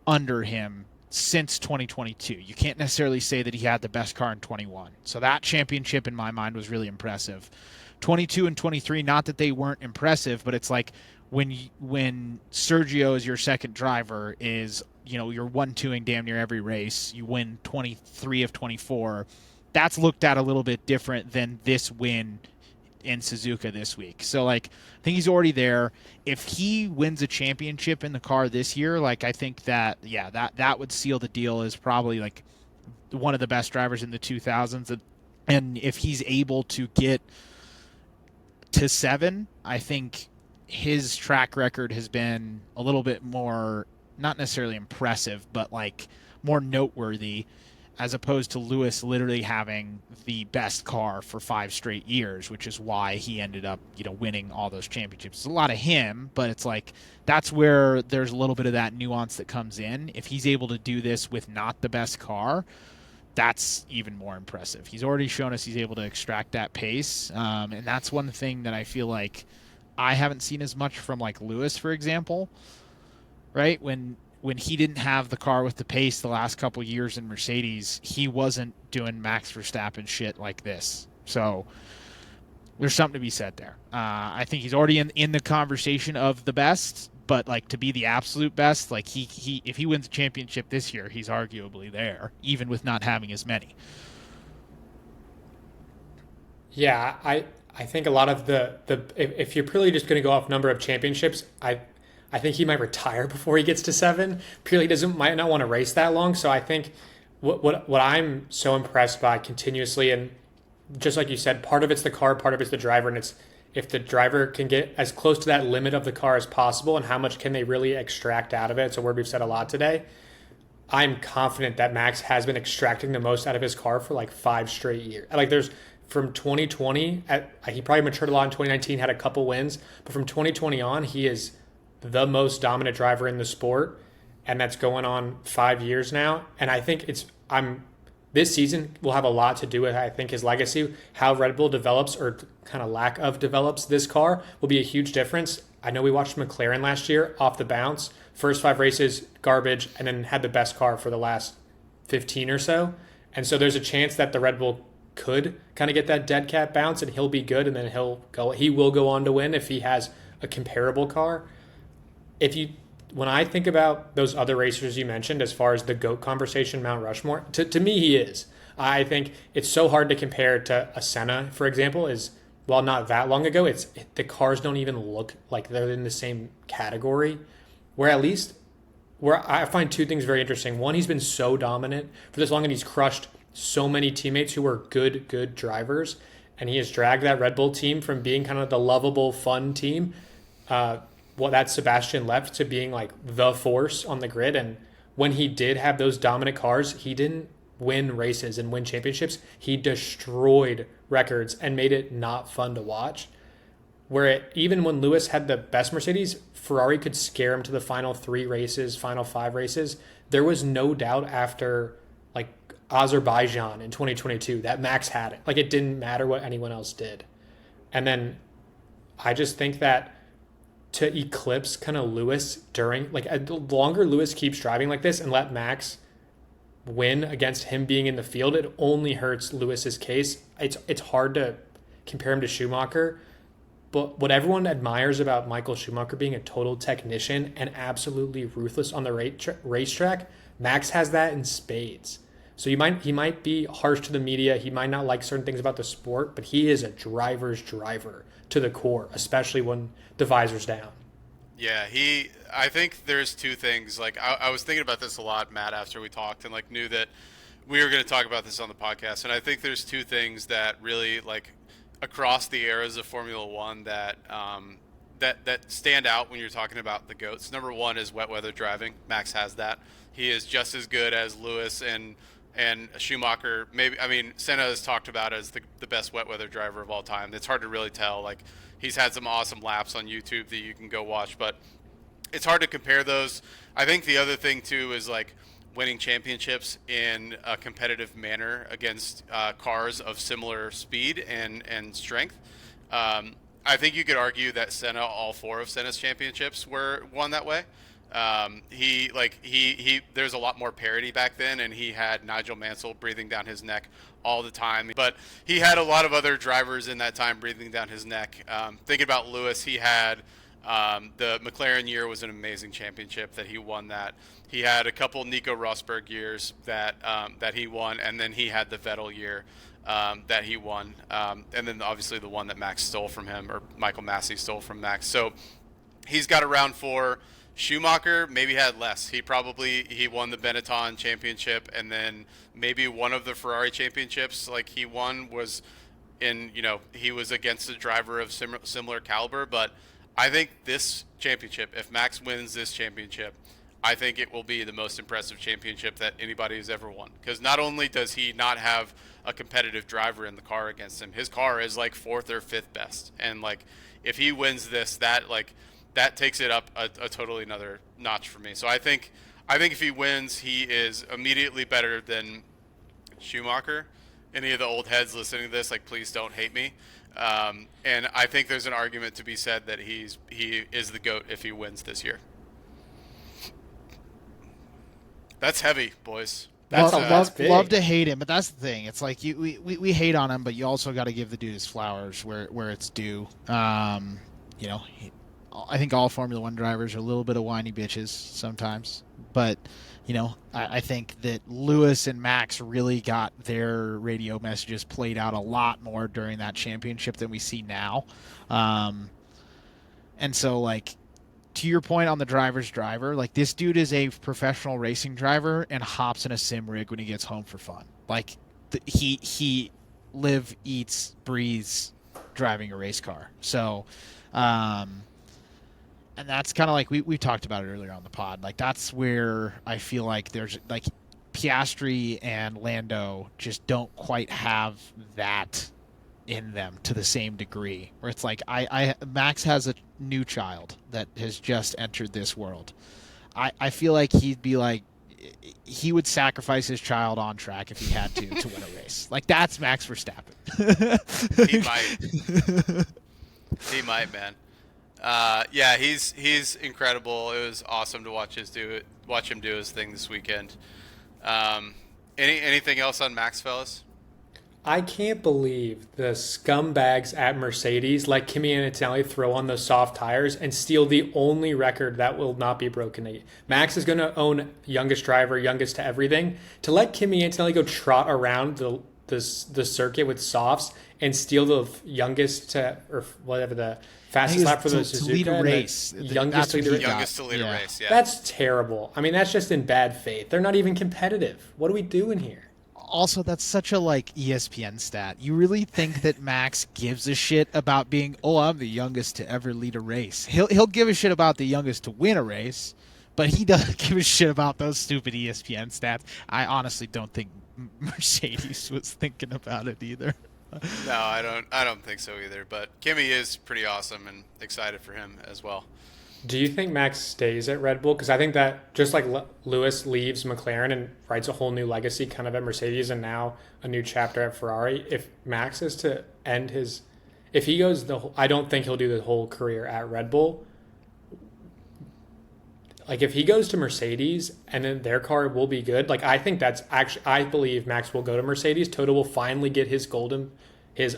under him since 2022. You can't necessarily say that he had the best car in 21. So that championship in my mind was really impressive. 22 and 23, not that they weren't impressive, but it's like when Sergio is your second driver, is, you know, you're 1-2ing damn near every race, you win 23 of 24. That's looked at a little bit different than this win in Suzuka this week. So like, I think he's already there. If he wins a championship in the car this year, like, I think that, yeah, that would seal the deal as probably like one of the best drivers in the 2000s. And if he's able to get to 7, I think his track record has been a little bit more, not necessarily impressive, but like more noteworthy, as opposed to Lewis literally having the best car for 5 straight years, which is why he ended up, you know, winning all those championships. It's a lot of him, but it's like, that's where there's a little bit of that nuance that comes in. If he's able to do this with not the best car, that's even more impressive. He's already shown us he's able to extract that pace, and that's one thing that I feel like I haven't seen as much from like Lewis, for example, right? When he didn't have the car with the pace the last couple years in Mercedes, he wasn't doing Max Verstappen shit like this. So there's something to be said there. I think he's already in the conversation of the best, but like, to be the absolute best, like he if he wins a championship this year, he's arguably there, even with not having as many. Yeah, I think a lot of the if you're purely just going to go off number of championships, I think he might retire before he gets to 7. Purely doesn't might not want to race that long. So I think what I'm so impressed by continuously, and just like you said, part of it's the car, part of it's the driver, and it's if the driver can get as close to that limit of the car as possible, and how much can they really extract out of it. It's a word we've said a lot today. I'm confident that Max has been extracting the most out of his car for like 5 straight years. Like, there's from 2020, he probably matured a lot in 2019, had a couple wins, but from 2020 on, he is the most dominant driver in the sport, and that's going on 5 years now. And I think this season will have a lot to do with, I think, his legacy. How Red Bull develops, or kind of lack of develops, this car will be a huge difference. I know we watched McLaren last year off the bounce. First 5 races, garbage, and then had the best car for the last 15 or so. And so there's a chance that the Red Bull could kind of get that dead cat bounce, and he'll be good, and then he will go on to win if he has a comparable car. When I think about those other racers you mentioned, as far as the GOAT conversation, Mount Rushmore, to me, he is. I think it's so hard to compare to a Senna, for example, well, not that long ago, the cars don't even look like they're in the same category. Where I find 2 things very interesting. One, he's been so dominant for this long, and he's crushed so many teammates who were good drivers, and he has dragged that Red Bull team from being kind of the lovable, fun team, that Sebastian left, to being like the force on the grid. And when he did have those dominant cars, he didn't win races and win championships. He destroyed records and made it not fun to watch. Even when Lewis had the best Mercedes, Ferrari could scare him to the final 3 races, final 5 races. There was no doubt after like Azerbaijan in 2022 that Max had it. Like, it didn't matter what anyone else did. And then I just think that to eclipse kind of Lewis the longer Lewis keeps driving like this and let Max win against him being in the field, it only hurts Lewis's case. It's hard to compare him to Schumacher, but what everyone admires about Michael Schumacher being a total technician and absolutely ruthless on the racetrack, Max has that in spades. So he might be harsh to the media, he might not like certain things about the sport, but he is a driver's driver to the core, especially when the visor's down. Yeah, I think there's 2 things. Like, I was thinking about this a lot, Matt, after we talked, and like knew that we were going to talk about this on the podcast. And I think there's 2 things that really, like, across the eras of Formula One that that stand out when you're talking about the GOATs. Number 1 is wet weather driving. Max has that. He is just as good as Lewis and Schumacher. Maybe, I mean, Senna is talked about as the best wet weather driver of all time. It's hard to really tell. Like, he's had some awesome laps on YouTube that you can go watch, but it's hard to compare those. I think the other thing too is like winning championships in a competitive manner against cars of similar speed and strength. I think you could argue that all 4 of Senna's championships were won that way. He there's a lot more parity back then, and he had Nigel Mansell breathing down his neck all the time. But he had a lot of other drivers in that time breathing down his neck. Thinking about Lewis, he had the McLaren year was an amazing championship that he won. That he had a couple Nico Rosberg years that he won, and then he had the Vettel year that he won, and then obviously the one that Max stole from him, or Michael Massey stole from Max. So he's got around 4. Schumacher maybe had less. He won the Benetton championship, and then maybe one of the Ferrari championships like he won was he was against a driver of similar caliber. But I think this championship, if Max wins this championship, I think it will be the most impressive championship that anybody has ever won. Because not only does he not have a competitive driver in the car against him, his car is like 4th or 5th best, and like if he wins this, that takes it up a totally another notch for me. So I think if he wins, he is immediately better than Schumacher. Any of the old heads listening to this, like, please don't hate me. And I think there's an argument to be said that he is the GOAT if he wins this year. That's heavy, boys. Love to hate him, but that's the thing. It's like we hate on him, but you also got to give the dude his flowers where it's due. I think all Formula One drivers are a little bit of whiny bitches sometimes, but I think that Lewis and Max really got their radio messages played out a lot more during that championship than we see now. And so, like, to your point on the driver's driver, like, this dude is a professional racing driver and hops in a sim rig when he gets home for fun. Like, he live, eats, breathes driving a race car. So, and that's kind of like we talked about it earlier on the pod. Like, that's where I feel like there's like Piastri and Lando just don't quite have that in them to the same degree. Where it's like Max has a new child that has just entered this world. I feel like he'd be like he would sacrifice his child on track if he had to win a race. Like, that's Max Verstappen. He might, man. Yeah, he's incredible. It was awesome to watch him do his thing this weekend. Anything else on Max, fellas? I can't believe the scumbags at Mercedes let Kimi Antonelli throw on those soft tires and steal the only record that will not be broken. Max is going to own youngest driver, youngest to everything. To let Kimi Antonelli go trot around the circuit with softs and steal the youngest to, or whatever, the fastest lap for the Suzuka, to lead a race. Youngest to lead a race. Yeah, that's terrible. I mean, that's just in bad faith. They're not even competitive. What are we doing here? Also, that's such a like ESPN stat. You really think that Max gives a shit about being, I'm the youngest to ever lead a race? He'll give a shit about the youngest to win a race, but he doesn't give a shit about those stupid ESPN stats. I honestly don't think Mercedes was thinking about it either. No, I don't think so either. But Kimi is pretty awesome, and excited for him as well. Do you think Max stays at Red Bull? Because I think that just like Lewis leaves McLaren and writes a whole new legacy kind of at Mercedes and now a new chapter at Ferrari, if Max is to end his... If he goes I don't think he'll do the whole career at Red Bull. Like, if he goes to Mercedes and then their car will be good, like, I think that's actually... I believe Max will go to Mercedes. Toto will finally get his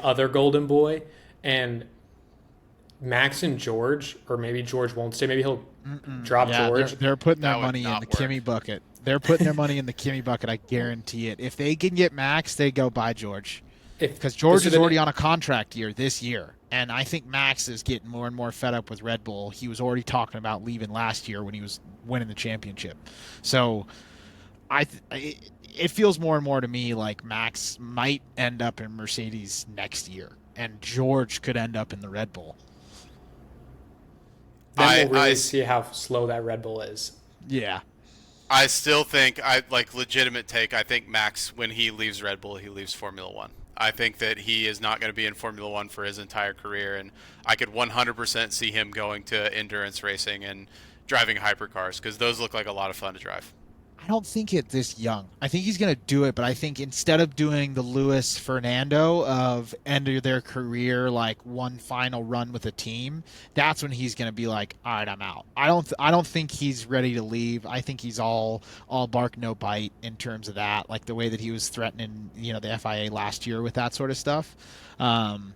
other golden boy, and Max and George, or maybe George won't stay. Maybe he'll drop George. They're putting their money in the Kimi bucket. They're putting their money in the Kimi bucket. I guarantee it. If they can get Max, they go buy George. Because George is already on a contract year this year. And I think Max is getting more and more fed up with Red Bull. He was already talking about leaving last year when he was winning the championship. So it feels more and more to me like Max might end up in Mercedes next year. And George could end up in the Red Bull. Then we'll really see how slow that Red Bull is. Yeah. I still think, legitimate take, I think Max, when he leaves Red Bull, he leaves Formula One. I think that he is not going to be in Formula One for his entire career, and I could 100% see him going to endurance racing and driving hypercars, because those look like a lot of fun to drive. I don't think it this young. I think he's going to do it, but I think instead of doing the Luis Fernando of end of their career, like one final run with a team, that's when he's going to be like, all right, I'm out. I don't think he's ready to leave. I think he's all bark no bite in terms of that, like the way that he was threatening, the FIA last year with that sort of stuff. Um,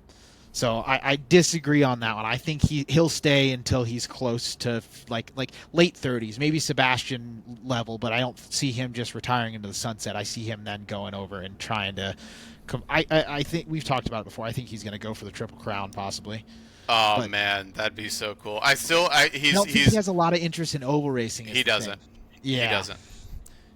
so I disagree on that one. I think he'll stay until he's close to like late 30s, maybe Sebastian level, but I don't see him just retiring into the sunset. I see him then going over and trying to come. I think we've talked about it before. I think he's going to go for the Triple Crown possibly, Oh but man, that'd be so cool. I don't think he has a lot of interest in oval racing. Is he the thing. doesn't. He Yeah. doesn't.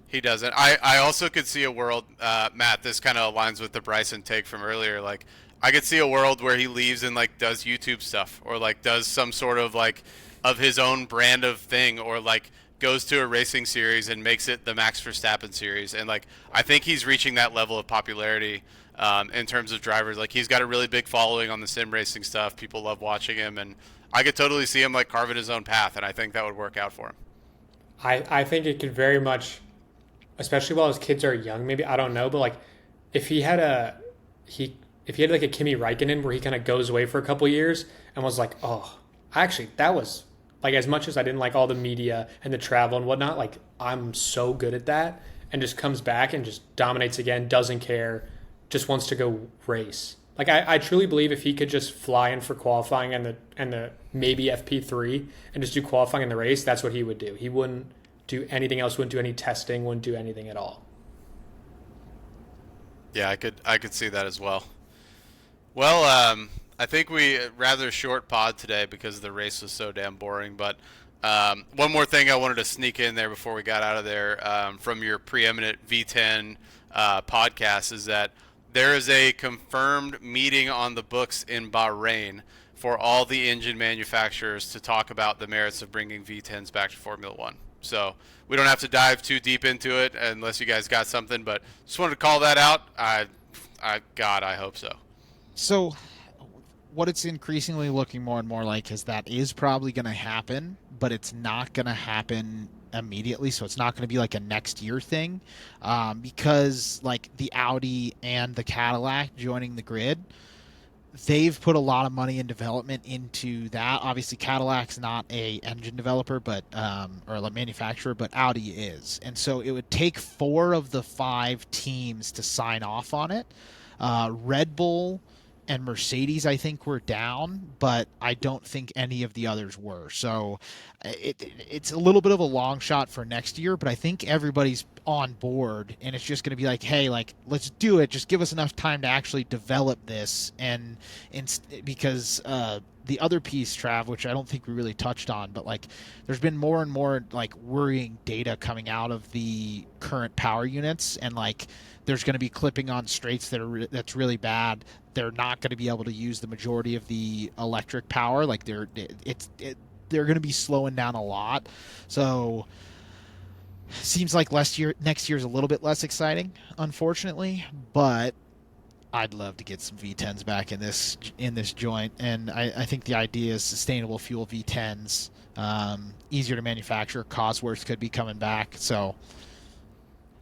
He doesn't. I also could see a world, Matt. This kind of aligns with the Bryson take from earlier. Like, I could see a world where he leaves and like does YouTube stuff, or like does some sort of like of his own brand of thing, or like goes to a racing series and makes it the Max Verstappen series. And like, I think he's reaching that level of popularity in terms of drivers. Like, he's got a really big following on the sim racing stuff. People love watching him, and I could totally see him like carving his own path, and I think that would work out for him. I think it could very much, especially while his kids are young. Maybe I don't know, but like if he had a he if he had like a Kimi Räikkönen where he kind of goes away for a couple years and was like, oh, actually that was like as much as I didn't like all the media and the travel and whatnot. Like I'm so good at that, and just comes back and just dominates again. Doesn't care, just wants to go race. Like I truly believe if he could just fly in for qualifying and the maybe FP3 and just do qualifying in the race, that's what he would do. He wouldn't do anything else, wouldn't do any testing, wouldn't do anything at all. Yeah, I could see that as well. Well, I think we rather short pod today because the race was so damn boring. But one more thing I wanted to sneak in there before we got out of there from your preeminent V10 podcast is that there is a confirmed meeting on the books in Bahrain for all the engine manufacturers to talk about the merits of bringing V10s back to Formula One. So we don't have to dive too deep into it unless you guys got something, but just wanted to call that out. God, I hope so. So what it's increasingly looking more and more like is that is probably going to happen, but it's not going to happen immediately. So it's not going to be like a next year thing, because like the Audi and the Cadillac joining the grid, they've put a lot of money and development into that. Obviously, Cadillac's not a engine developer, but or a manufacturer, but Audi is, and so it would take 4 of the 5 teams to sign off on it. Red Bull and Mercedes, I think, were down, but I don't think any of the others were. So it's a little bit of a long shot for next year, but I think everybody's on board, and it's just going to be like, hey, like let's do it. Just give us enough time to actually develop this, and because the other piece, Trav, which I don't think we really touched on, but like there's been more and more like worrying data coming out of the current power units, and like there's going to be clipping on straights that's really bad. They're not going to be able to use the majority of the electric power. Like they're going to be slowing down a lot. So seems like next year's a little bit less exciting, unfortunately. But I'd love to get some V10s back in this joint, and I think the idea is sustainable fuel V10s, easier to manufacture. Cosworth could be coming back. So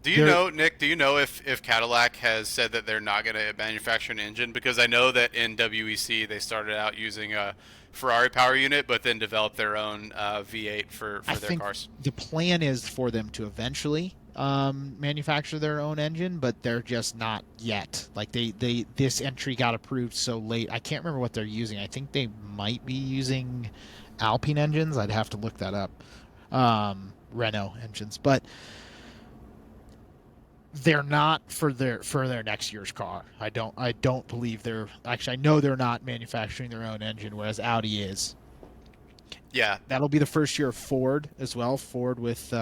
Do you know, Nick? Do you know if Cadillac has said that they're not going to manufacture an engine? Because I know that in WEC they started out using a Ferrari power unit, but then developed their own V8 for I their think cars. the plan is for them to eventually manufacture their own engine, but they're just not yet. Like this entry got approved so late. I can't remember what they're using. I think they might be using Alpine engines. I'd have to look that up. Renault engines, but they're not for their next year's car. I don't believe they're actually. I know they're not manufacturing their own engine, whereas Audi is. Yeah, That'll be the first year of Ford as well. Ford with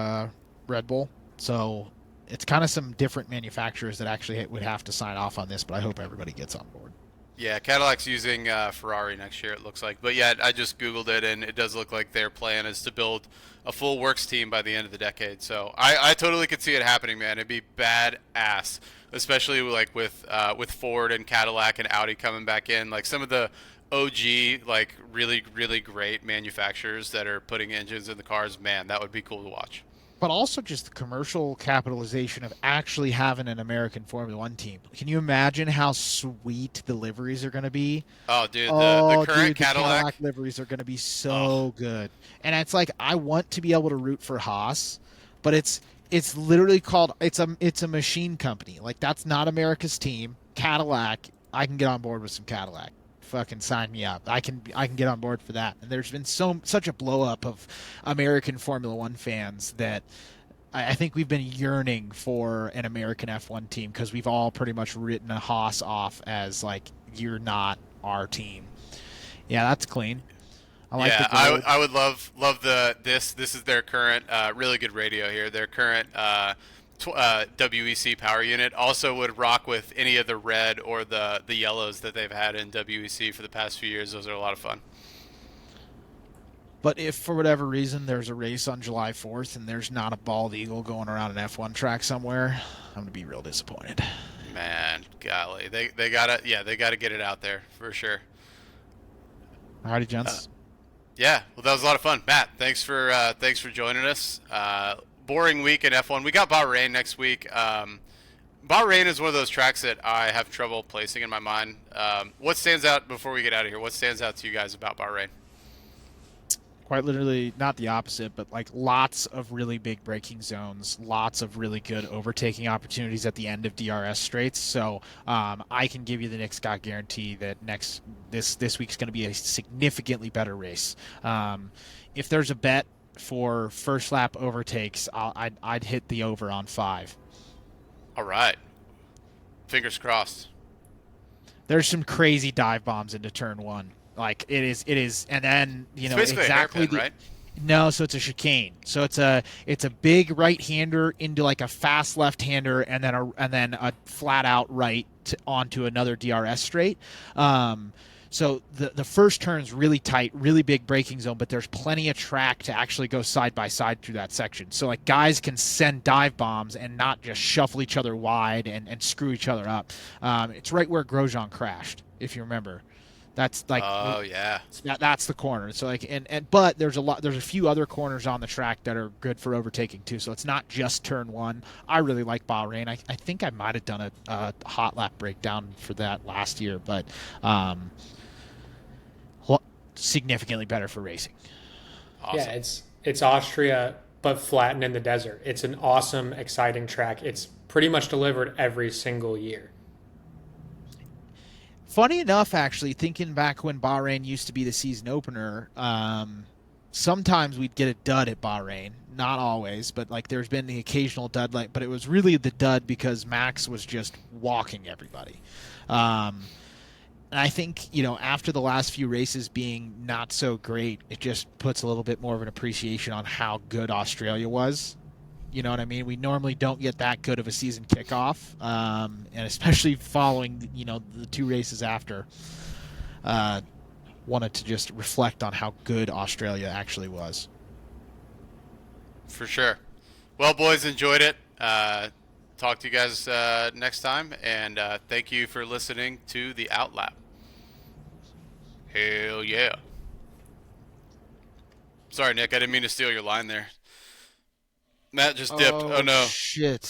Red Bull. So it's kind of some different manufacturers that actually would have to sign off on this, but I hope everybody gets on board. yeah. Cadillac's using Ferrari next year, it looks like. But yeah, I just Googled it, and it does look like their plan is to build a full works team by the end of the decade. So I totally could see it happening, man. It'd be badass, especially like with Ford and Cadillac and Audi coming back in. Like some of the OG, like really, really great manufacturers that are putting engines in the cars, man, that would be cool to watch. but also just the commercial capitalization of actually having an American Formula One team. Can you imagine how sweet the liveries are going to be? Oh, dude, the Oh, current dude, the Cadillac Cadillac. liveries are going to be Oh, so good. And it's like I want to be able to root for Haas, but it's literally called it's a machine company. Like that's not America's team. Cadillac, I can get on board with some Cadillac. Fucking sign me up. I can get on board for that. And there's been such a blow up of American Formula One fans that I think we've been yearning for an American F1 team because we've all pretty much written a Haas off as like you're not our team. Yeah, that's clean. I like the yeah, gold. I would love this is their current really good radio here. Their current WEC power unit also would rock with any of the red or the yellows that they've had in WEC for the past few years. Those are a lot of fun. But if for whatever reason there's a race on July 4th and there's not a bald eagle going around an F1 track somewhere, I'm gonna be real disappointed. Man, golly, they gotta they gotta get it out there for sure. Alrighty, Uh, gents. yeah, well that was a lot of fun. Matt, thanks for joining us. Boring week in F1. We got Bahrain next week. Bahrain is one of those tracks that I have trouble placing in my mind. What stands out before we get out of here? What stands out to you guys about Bahrain? Quite literally, not the opposite, but like lots of really big braking zones, lots of really good overtaking opportunities at the end of DRS straights. So I can give you the Nick Scott guarantee that this week's going to be a significantly better race. If there's a bet for first lap overtakes, I'd hit the over on 5. All right, fingers crossed. There's some crazy dive bombs into turn 1. Like it is, and then It's basically a exactly hairpin, the right? no, so it's a chicane. So it's a big right hander into like a fast left hander, and then a flat out right onto another DRS straight. So the first turn's really tight, really big braking zone, but there's plenty of track to actually go side by side through that section. So like guys can send dive bombs and not just shuffle each other wide and screw each other up. It's right where Grosjean crashed, if you remember. That's like Oh yeah, that's the corner. So like but there's a few other corners on the track that are good for overtaking too. So it's not just turn 1. I really like Bahrain. I think I might have done a hot lap breakdown for that last year, but um, significantly better for racing. Yeah, awesome. it's Austria but flattened in the desert. It's an awesome, exciting track. It's pretty much delivered every single year. Funny enough, actually, thinking back when Bahrain used to be the season opener, sometimes we'd get a dud at Bahrain. Not always, but like there's been the occasional dud. Like, but it was really the dud because Max was just walking everybody. Um, and I think after the last few races being not so great, it just puts a little bit more of an appreciation on how good Australia was. You know what I mean? We normally don't get that good of a season kickoff, and especially following the 2 races after. Uh, Wanted to just reflect on how good Australia actually was. For sure. Well, boys, enjoyed it. Talk to you guys next time, and thank you for listening to the Outlap. Hell yeah. Sorry, Nick, I didn't mean to steal your line there. Matt just dipped. Oh Oh no. shit!